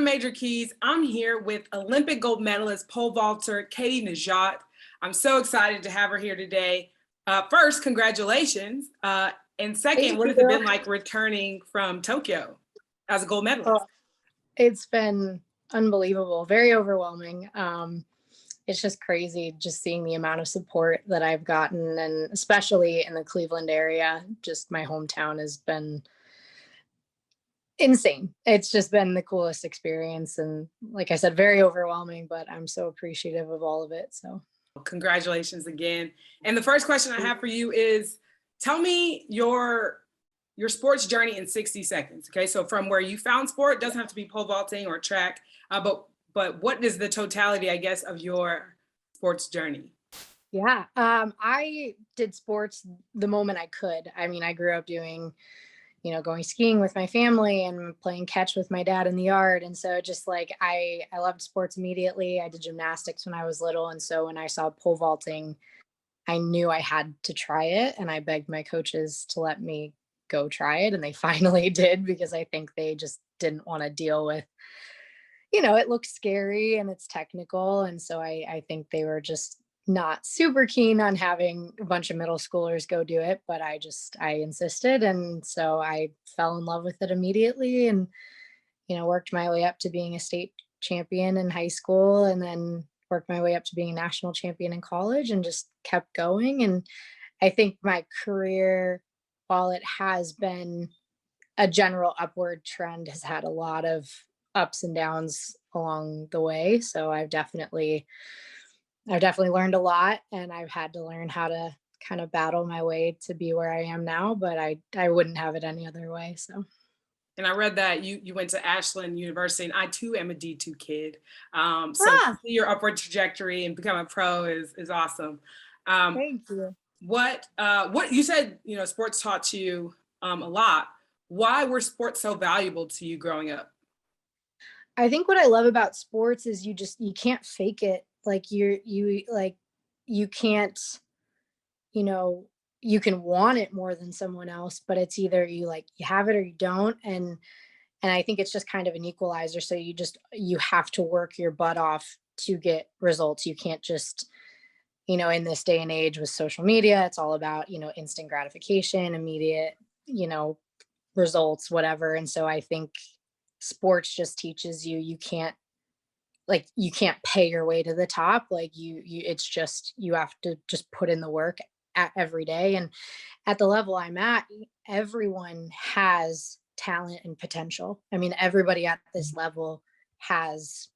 Major Keys. I'm here with Olympic gold medalist pole vaulter Katie Nageotte. I'm so excited to have her here today. First, congratulations. And second, what has it been like returning from Tokyo as a gold medalist? Oh, it's been unbelievable, very overwhelming. It's just crazy just seeing the amount of support that I've gotten, and especially in the Cleveland area. Just my hometown has been insane. It's just been the coolest experience, and like I said, very overwhelming, but I'm so appreciative of all of it. So congratulations again. And the first question I have for you is, tell me your sports journey in 60 seconds. Okay, so from where you found sport, doesn't have to be pole vaulting or track, but what is the totality, I guess, of your sports journey? yeah, I did sports the moment I could. I mean, I grew up doing, going skiing with my family and playing catch with my dad in the yard. And so just like I loved sports immediately. I did gymnastics when I was little. And so when I saw pole vaulting, I knew I had to try it. And I begged my coaches to let me go try it. And they finally did, because I think they just didn't want to deal with, it looks scary and it's technical. And so I think they were just not super keen on having a bunch of middle schoolers go do it, but I insisted. And so I fell in love with it immediately, and, worked my way up to being a state champion in high school, and then worked my way up to being a national champion in college, and just kept going. And I think my career, while it has been a general upward trend, has had a lot of ups and downs along the way. So I've definitely learned a lot, and I've had to learn how to kind of battle my way to be where I am now, but I wouldn't have it any other way. So. And I read that you went to Ashland University, and I too am a D2 kid. So to see your upward trajectory and become a pro is awesome. Thank you. What you said, sports taught you a lot. Why were sports so valuable to you growing up? I think what I love about sports is you can't fake it. Like you can't, you can want it more than someone else, but it's either you have it or you don't. And I think it's just kind of an equalizer. So you have to work your butt off to get results. You can't just, in this day and age with social media, it's all about, instant gratification, immediate, results, whatever. And so I think sports just teaches you can't pay your way to the top. It's just, you have to just put in the work every day. And at the level I'm at, everyone has talent and potential. I mean, everybody at this level has,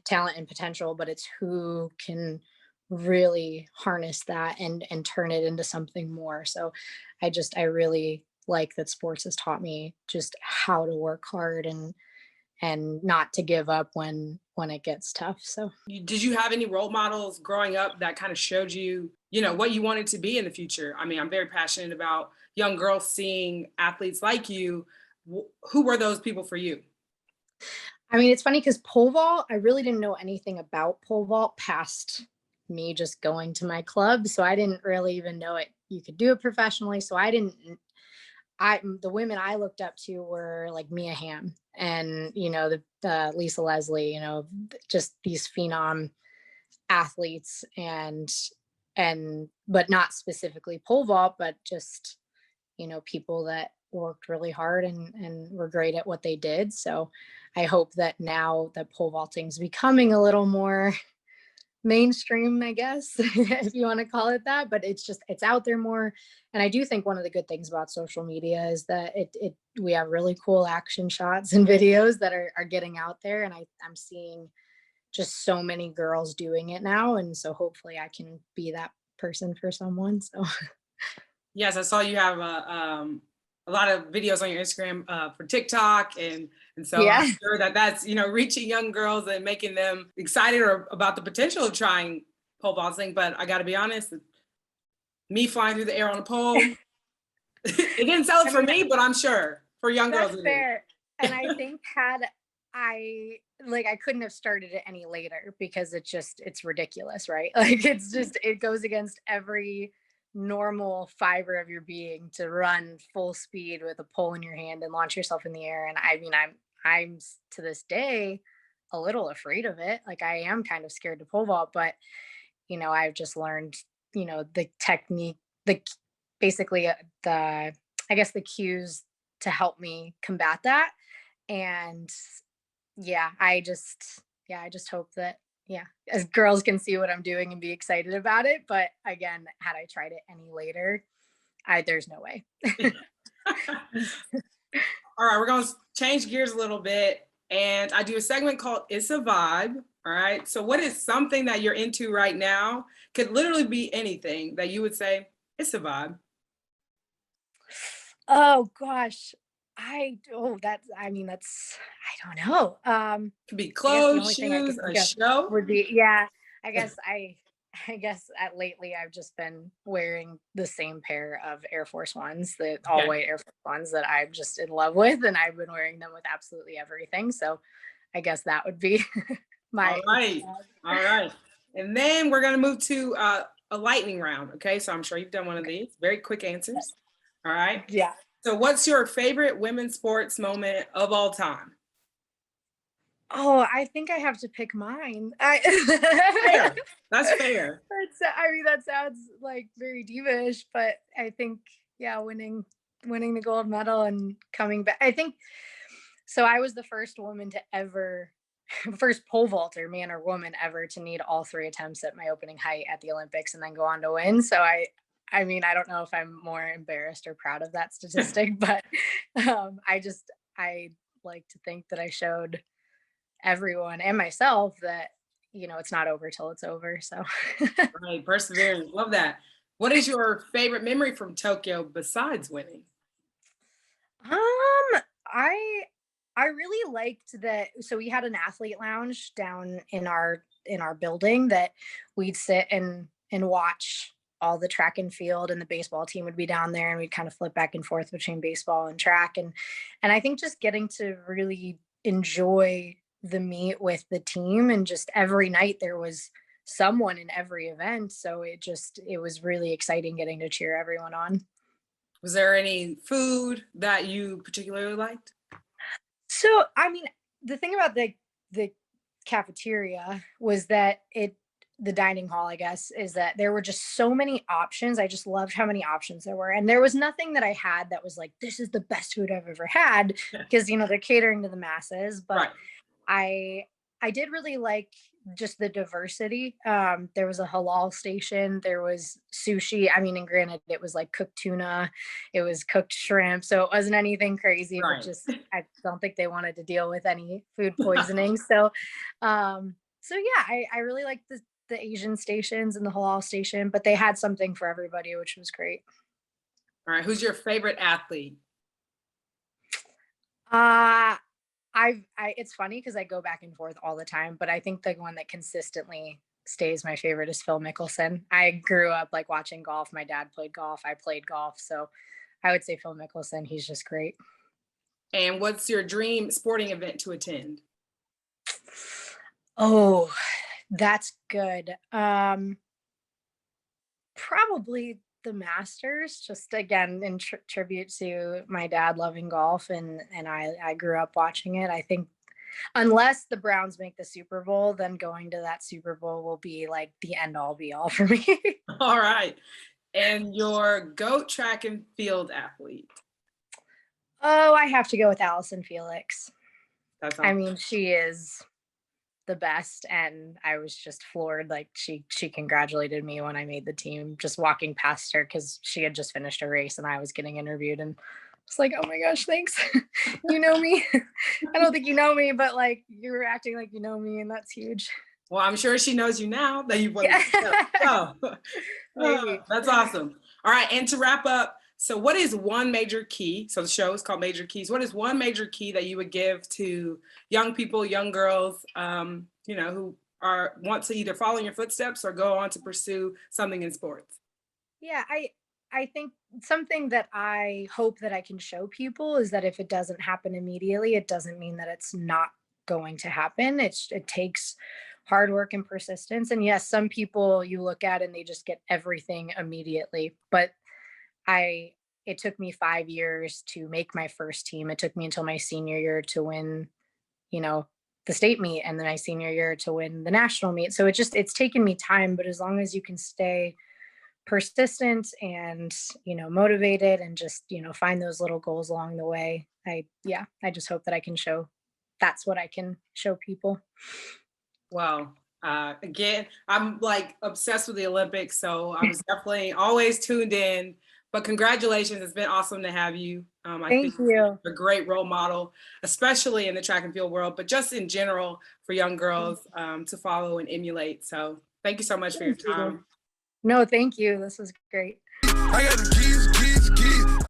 talent and potential, but it's who can really harness that and turn it into something more. So I really like that sports has taught me just how to work hard and not to give up when it gets tough. So did you have any role models growing up that kind of showed you, what you wanted to be in the future? I mean, I'm very passionate about young girls seeing athletes like you. Who were those people for you? I mean, it's funny because pole vault, I really didn't know anything about pole vault past me just going to my club. So I didn't really even know you could do it professionally. So the women I looked up to were like Mia Hamm and, the Lisa Leslie, just these phenom athletes, but not specifically pole vault, but just, people that worked really hard and were great at what they did. So I hope that now that pole vaulting is becoming a little more mainstream, I guess, if you want to call it that, but it's out there more. And I do think one of the good things about social media is that we have really cool action shots and videos that are getting out there. And I'm seeing just so many girls doing it now. And so hopefully I can be that person for someone. So yes, I saw you have a lot of videos on your Instagram for TikTok, and so yeah. I'm sure that's reaching young girls and making them excited or about the potential of trying pole vaulting. But I got to be honest, me flying through the air on a pole, it didn't sell it for me, but I'm sure for young girls. That's fair. And I think I couldn't have started it any later, because it's ridiculous, right? It goes against every normal fiber of your being to run full speed with a pole in your hand and launch yourself in the air. And I mean, I'm to this day a little afraid of it. Like I am kind of scared to pole vault, but I've just learned, the technique, the basically the I guess the cues to help me combat that. And yeah, I just hope that as girls can see what I'm doing and be excited about it. But again, had I tried it any later, there's no way. All right, we're gonna change gears a little bit, and I do a segment called "It's a Vibe." All right, so what is something that you're into right now? Could literally be anything that you would say it's a vibe. Oh gosh. That's I don't know. Could be I guess the clothes, only thing I could shoes, a think of show. would be I guess I guess at lately I've just been wearing the same pair of Air Force Ones, the all Okay. white Air Force Ones that I'm just in love with, and I've been wearing them with absolutely everything. So I guess that would be All my right. All right. And then we're gonna move to a lightning round. Okay, so I'm sure you've done one of these. Very quick answers. All right. yeah. So what's your favorite women's sports moment of all time? Oh, I think I have to pick mine. Fair. That's fair. That sounds like very divish, but I think winning the gold medal and coming back. I think so. I was the first woman to ever, first pole vaulter, man or woman, ever to need all three attempts at my opening height at the Olympics and then go on to win. So I don't know if I'm more embarrassed or proud of that statistic, but I like to think that I showed everyone and myself that it's not over till it's over. So Right. Perseverance. Love that. What is your favorite memory from Tokyo besides winning? I I really liked that. So we had an athlete lounge down in our building that we'd sit and watch all the track and field, and the baseball team would be down there, and we'd kind of flip back and forth between baseball and track. And I think just getting to really enjoy the meet with the team, and just every night there was someone in every event, so it was really exciting getting to cheer everyone on. Was there any food that you particularly liked? So, I mean, the thing about the cafeteria was that the dining hall, I guess, is that there were just so many options. I just loved how many options there were. And there was nothing that I had that was like, this is the best food I've ever had, because they're catering to the masses. But Right. I I did really like just the diversity. There was a halal station, there was sushi. I mean, and granted, it was like cooked tuna, it was cooked shrimp, so it wasn't anything crazy. But Right. just I don't think they wanted to deal with any food poisoning. So yeah, I really liked the Asian stations and the halal station, but they had something for everybody, which was great. All right. Who's your favorite athlete? Uh it's funny because I go back and forth all the time, but I think the one that consistently stays my favorite is Phil Mickelson. I grew up like watching golf. My dad played golf. I played golf. So I would say Phil Mickelson. He's just great. And what's your dream sporting event to attend? Oh, that's good. Probably the Masters, just again in tribute to my dad loving golf, and I grew up watching it. I think unless the Browns make the Super Bowl, then going to that Super Bowl will be like the end all be all for me. All right. And your GOAT track and field athlete? Oh, I have to go with Allison Felix. That's I all. mean, she is the best, and I was just floored. Like she congratulated me when I made the team, just walking past her because she had just finished a race and I was getting interviewed, and it's like, oh my gosh, thanks. You know me. I don't think you know me, but like you're acting like you know me, and that's huge. Well, I'm sure she knows you now that you've won Yeah. the show. Maybe. That's awesome. All right. And to wrap up, so what is one major key? So the show is called Major Keys. What is one major key that you would give to young people, young girls, who want to either follow in your footsteps or go on to pursue something in sports? Yeah, I think something that I hope that I can show people is that if it doesn't happen immediately, it doesn't mean that it's not going to happen. It takes hard work and persistence. And yes, some people you look at and they just get everything immediately. But I it took me 5 years to make my first team. It took me until my senior year to win, you know, the state meet, and then my senior year to win the national meet. So it's taken me time, but as long as you can stay persistent and, you know, motivated and just, you know, find those little goals along the way, I just hope that I can show that's what I can show people. Well, again, I'm like obsessed with the Olympics, so I was definitely always tuned in. But congratulations, it's been awesome to have you. I think Thank you. you're a great role model, especially in the track and field world, but just in general for young girls to follow and emulate. So thank you so much for your Thank you. time. No, thank you. This was great. I got the keys, keys, keys.